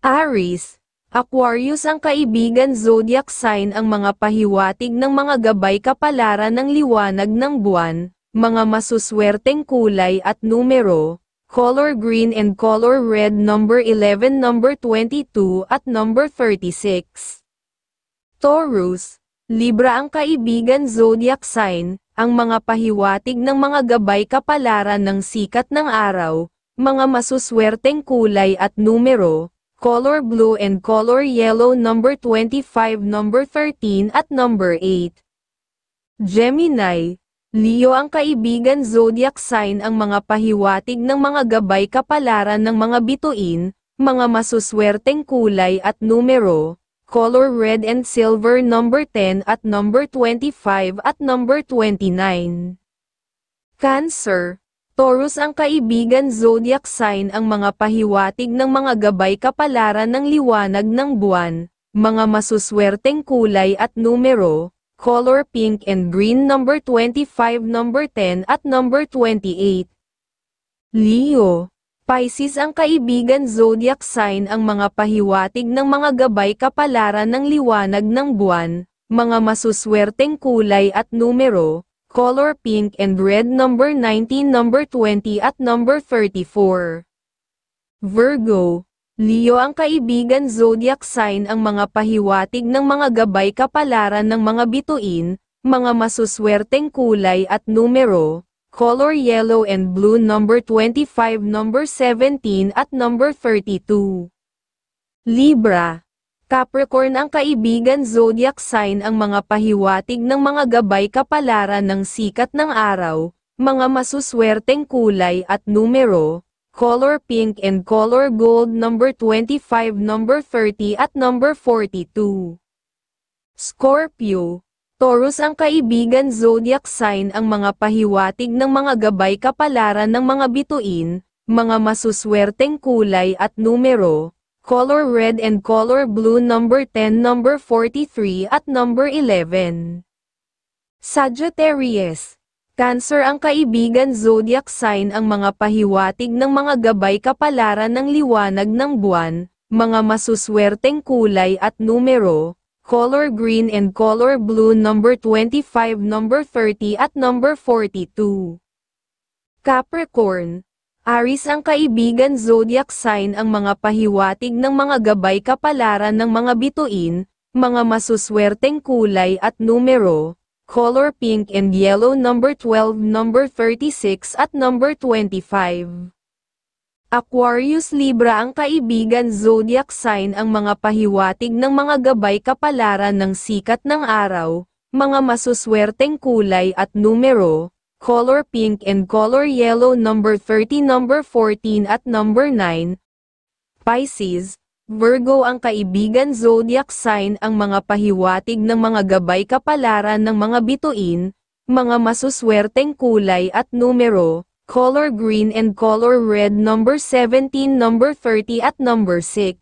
Aries, Aquarius ang kaibigan zodiac sign ang mga pahiwatig ng mga gabay kapalaran ng liwanag ng buwan, mga masuswerteng kulay at numero, color green and color red number 11, number 22 at number 36. Taurus, Libra ang kaibigan zodiac sign, ang mga pahiwatig ng mga gabay kapalaran ng sikat ng araw, mga masuswerteng kulay at numero, color blue and color yellow number 25, number 13 at number 8. Gemini, Leo ang kaibigan zodiac sign ang mga pahiwatig ng mga gabay kapalaran ng mga bituin, mga masuswerteng kulay at numero, color red and silver number 10 at number 25 at number 29. Cancer, Taurus ang kaibigan zodiac sign ang mga pahiwatig ng mga gabay kapalaran ng liwanag ng buwan, mga masuswerteng kulay at numero, color pink and green number 25, number 10 at number 28. Leo, Pisces ang kaibigan zodiac sign ang mga pahiwatig ng mga gabay kapalaran ng liwanag ng buwan, mga masuswerteng kulay at numero, color pink and red number 19, number 20 at number 34. Virgo, Leo ang kaibigan zodiac sign ang mga pahiwatig ng mga gabay kapalaran ng mga bituin, mga masuswerteng kulay at numero, color yellow and blue number 25, number 17 at number 32. Libra, Capricorn ang kaibigan zodiac sign ang mga pahiwatig ng mga gabay kapalaran ng sikat ng araw, mga masuswerteng kulay at numero, color pink and color gold number 25, number 30 at number 42. Scorpio, Taurus ang kaibigan zodiac sign ang mga pahiwatig ng mga gabay kapalaran ng mga bituin, mga masuswerteng kulay at numero, color red and color blue number 10, number 43 at number 11. Sagittarius, Cancer ang kaibigan zodiac sign ang mga pahiwatig ng mga gabay kapalaran ng liwanag ng buwan, mga masuswerteng kulay at numero, color green and color blue number 25, number 30 at number 42. Capricorn, Aries ang kaibigan zodiac sign ang mga pahiwatig ng mga gabay kapalaran ng mga bituin, mga masuswerteng kulay at numero, color pink and yellow number 12, number 36 at number 25. Aquarius Libra ang kaibigan zodiac sign ang mga pahiwatig ng mga gabay kapalaran ng sikat ng araw, mga masuswerteng kulay at numero, color pink and color yellow number 30, number 14 at number 9. Pisces, Virgo ang kaibigan zodiac sign ang mga pahiwatig ng mga gabay kapalaran ng mga bituin, mga masuswerteng kulay at numero, color green and color red number 17, number 30 at number 6.